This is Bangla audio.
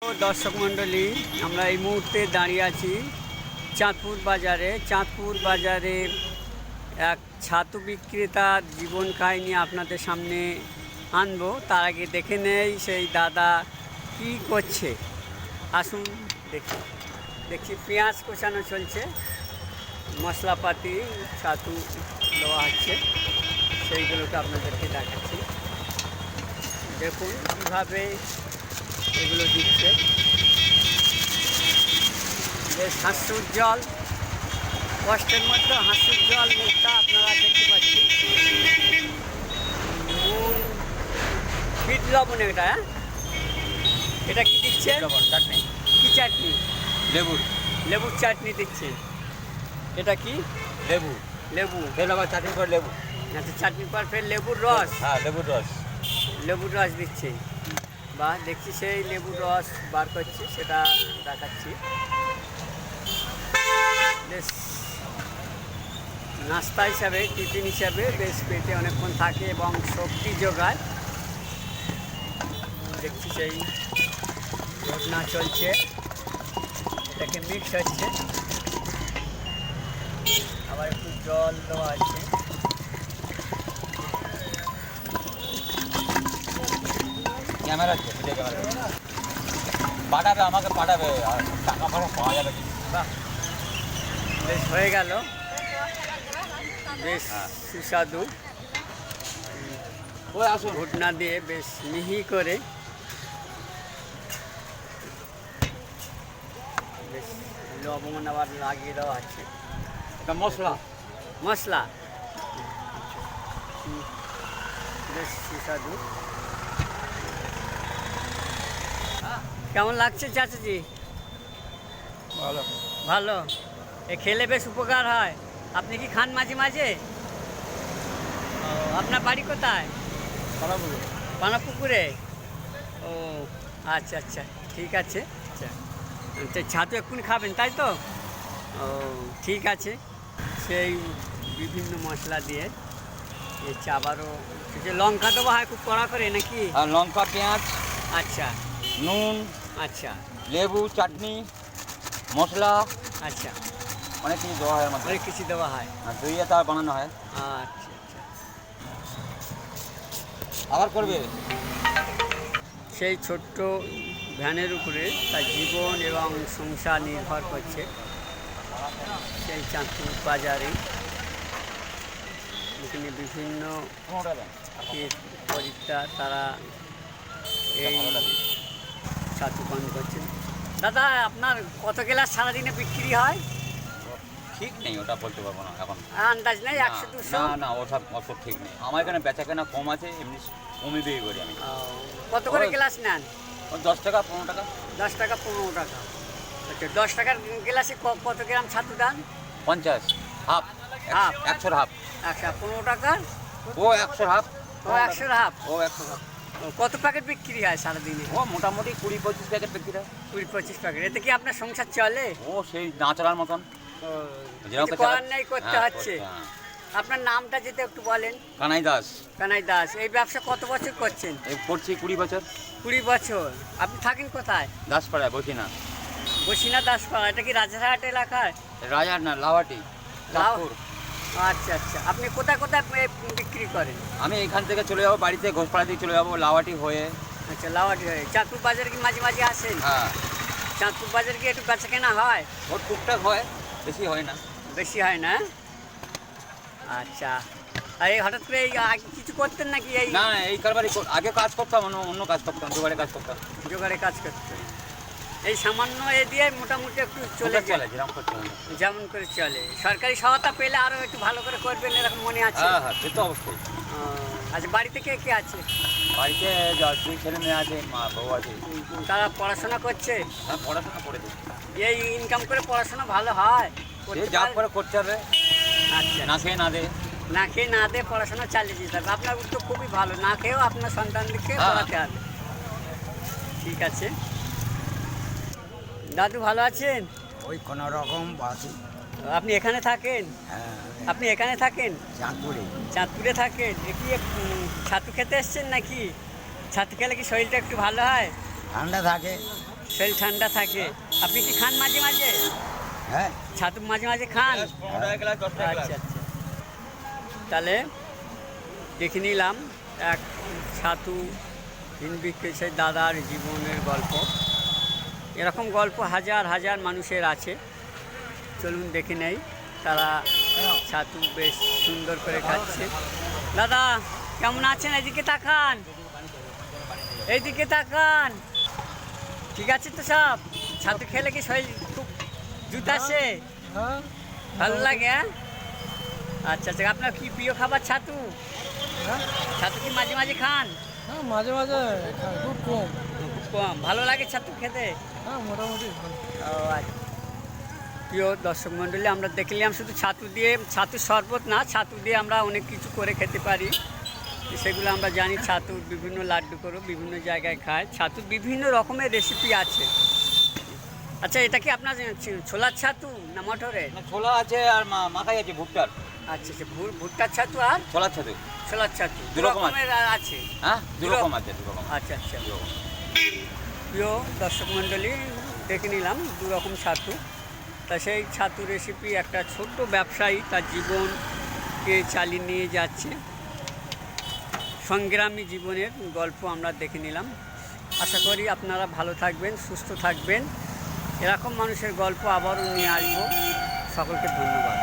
দর্শক মণ্ডলী, আমরা এই মুহূর্তে দাঁড়িয়ে আছি চাঁদপুর বাজারে এক ছাতু বিক্রেতার জীবন কাহিনী আপনাদের সামনে আনবো। তার আগে দেখে নেই সেই দাদা কি করছে। আসুন দেখছি পেঁয়াজ কষানো চলছে, মশলাপাতি ছাতু দেওয়া হচ্ছে, সেইগুলোকে আপনাদেরকে দেখাচ্ছি। দেখুন কীভাবে এগুলো দিচ্ছে। বেশ হাস্যোজ্জ্বল, কষ্টের মধ্যে হাস্যোজ্জ্বল মুখটা আপনারা দেখতে পাচ্ছি। নুন, বিট লবণ, এটা কি দিচ্ছে? চাটনি। কি চাটনি? লেবুর চাটনি দিচ্ছে। এটা কি? লেবু ফের আবার চাটনি করে লেবু। আচ্ছা, চাটনির পর ফের লেবুর রস। হ্যাঁ, লেবুর রস দিচ্ছে। বা দেখছি সেই লেবুর রস বার করছি, সেটা দেখাচ্ছি। বেশ নাস্তা হিসাবে, টিফিন হিসাবে বেশ পেটে অনেকক্ষণ থাকে এবং শক্তি যোগায়। দেখছি সেই ঘটনা চলছে, এটাকে মিক্স হচ্ছে, আবার একটু জল দেওয়া আছে। ক্যামেরা পাঠাবে, আমাকে পাঠাবে, আর টাকা পাওয়া যাবে। বাহ, বেশ হয়ে গেল, বেশ সুস্বাদু। ওই আসুন, ঘুটনা দিয়ে বেশ মিহি করে বেশ লবণ আবার লাগিয়ে দেওয়া আছে। এটা মশলা বেশ সুস্বাদু। কেমন লাগছে চাচাজি? ভালো। এ খেলে বেশ উপকার হয়। আপনি কি খান মাঝে মাঝে? ও, আপনার বাড়ি কোথায়? পানাপুকুরে। ও আচ্ছা আচ্ছা, ঠিক আছে। আচ্ছা, ছাতু এক্ষুনি খাবেন তাই তো? ও ঠিক আছে। সেই বিভিন্ন মশলা দিয়ে আবারও লঙ্কা দেওয়া হয় খুব কড়া করে নাকি? আর লঙ্কা, পেঁয়াজ, আচ্ছা, নুন, আচ্ছা, লেবু, চাটনি, মশলা, আচ্ছা, অনেক কিছু দেওয়া হয় আমাদের। অনেক কিছু দেওয়া হয়। আর দইয়ে তার বানানো হয়। আচ্ছা আচ্ছা, আবার করবে। সেই ছোট্ট ভ্যানের উপরে তার জীবন এবং সংসার নির্ভর করছে। সেই চাঁদপুর বাজারে এখানে বিভিন্ন পরিত্রা তারা এই ছাতু পান করছেন। দাদা, আপনার কত গ্লাস সারাদিনে বিক্রি হয়? ঠিক নেই, ওটা বলতে পারবো না এখন। আন্দাজ নেই? 100-200? না, ওসব ঠিক নেই। আমার এখানে বেচা কেনা কম আছে, এমনি কমে বিয়ে করি আমি। কত করে গ্লাস নেন? 10 টাকা, 15 টাকা। 10 টাকা, 15 টাকা। আচ্ছা, 10 টাকার গ্লাসে কত গ্রাম ছাতু দেন? 50, হাফ। 100 হাফ। আচ্ছা, 15 টাকা? ও 100 হাফ। ও 100 হাফ। ও 100 হাফ। কত প্যাকেট বিক্রি হয় সারাদিনে? ও মোটামুটি 20-25 প্যাকেট বিক্রি হয়। 20-25 প্যাকেট। এতে কি আপনার সংসার চলে? ও সেই না চলার মতন। কিছু করার নেই, করতে হচ্ছে। আপনার নামটা যদি একটু বলেন। কানাই দাস। এই ব্যবসা কত বছর করছেন? এই করছি 20 বছর। 20 বছর। আপনি থাকেন কোথায়? দাসপাড়ায়, বসিনা দাসপাড়া। এটা কি রাজারহাট এলাকায়? রাজার না, লাওয়াটি, চাঁদপুর। আচ্ছা আচ্ছা, আপনি কোথায় বিক্রি করেন? আমি এখান থেকে চলে যাবো বাড়িতে, ঘোষপাড়া থেকে চলে যাবো লাওয়াটি হয়ে। আচ্ছা, লাওয়াটি হয়ে চাঁদপুর বাজারে কি মাঝে মাঝে আসেন? হ্যাঁ। চাঁদপুর বাজারে কি একটু বেচা কেনা হয়? ওর টুকটাক হয়, বেশি হয় না। বেশি হয় না? আচ্ছা। আর এই হঠাৎ করে এই আগে কিছু করতেন নাকি? এই না, এই কারবারই আগে কাজ করতাম, অন্য কাজ করতাম, জোগাড়ে কাজ করতাম। জোগাড়ে কাজ করতেন। এই সামান্য এ দিয়ে মোটামুটি একটু চলে যায়, যেমন করে চলে। সরকারি সহায়তা পেলে আরও একটু ভালো করে করবেন এরকম মনে আছে? হ্যাঁ, সে তো অবশ্যই। আচ্ছা, বাড়িতে কে আছে? বাড়িতে 2 ছেলে মেয়ে আছে, মা বউ আছে। তারা পড়াশোনা করছে? হ্যাঁ, পড়াশোনা করে দিই। এই ইনকাম করে পড়াশোনা ভালো হয়? যা করে করতে হবে। আচ্ছা, না খেয়ে না দে পড়াশোনা চালিয়ে যেতে হবে। আপনার উদ্যোগ খুবই ভালো। না খেয়েও আপনার সন্তানদেরকে পড়াতে হবে। ঠিক আছে। দাদু ভালো আছেন? ওই কোনো রকম আছি। আপনি এখানে থাকেন? হ্যাঁ, আপনি এখানে থাকেন? চাঁদপুরে থাকেন। কি ছাতু খেতে এসছেন নাকি? ছাতু খেলে কি শরীরটা একটু ভালো হয়? ঠান্ডা থাকে। শরীর ঠান্ডা থাকে। আপনি কি খান মাঝে মাঝে? হ্যাঁ ছাতু মাঝে মাঝে খান? 15 টাকা গ্লাস 10 টাকা গ্লাস আচ্ছা আচ্ছা। তাহলে দেখে নিলাম এক ছাতু হিনবিকে সেই দাদার জীবনের গল্প। এরকম গল্প হাজার হাজার মানুষের আছে। চলুন দেখে নেই তারা ছাতু বেশ সুন্দর করে খাচ্ছে। দাদা কেমন আছেন? এদিকে তাকান, এইদিকে তাকান। ঠিক আছে তো সব? ছাতু খেলে কি শরীর খুব জুতাছে? হ্যাঁ ভালো লাগে? হ্যাঁ আচ্ছা আচ্ছা। আপনার কি প্রিয় খাবার ছাতু? হ্যাঁ ছাতু কি মাঝে মাঝে খান? হ্যাঁ মাঝে মাঝে খাই, খুব কম। খুব কম। ভালো লাগে ছাতু খেতে? হ্যাঁ মোটামুটি ভালো। ও আচ্ছা। প্রিয় দর্শক মণ্ডলী, আমরা দেখলাম শুধু ছাতু দিয়ে, ছাতু শরবত না, ছাতু দিয়ে আমরা অনেক কিছু করে খেতে পারি। সেগুলো আমরা জানি। ছাতুর বিভিন্ন লাড্ডু করে বিভিন্ন জায়গায় খায়। ছাতুর বিভিন্ন রকমের রেসিপি আছে। আচ্ছা, এটা কি আপনার ছোলার ছাতু না মটরের? না, ছোলা আছে আর মাখাই আছে ভুট্টার। আচ্ছা আচ্ছা। ভুট্টার ছাতু আর ছোলার ছাতু। ছোলার ছাতু দু দু রকম আছে। রকমের আছে। হ্যাঁ, দু রকম আছে, দু রকম। আচ্ছা আচ্ছা। দু রকম। প্রিয় দর্শক মণ্ডলী, দেখে নিলাম দু রকম ছাতু। তা সেই ছাতু রেসিপি একটা ছোট্ট ব্যবসায়ী তার জীবনকে চালিয়ে নিয়ে যাচ্ছে। সংগ্রামী জীবনের গল্প আমরা দেখে নিলাম। আশা করি আপনারা ভালো থাকবেন, সুস্থ থাকবেন। এরকম মানুষের গল্প আবারও নিয়ে আসবো। সকলকে ধন্যবাদ।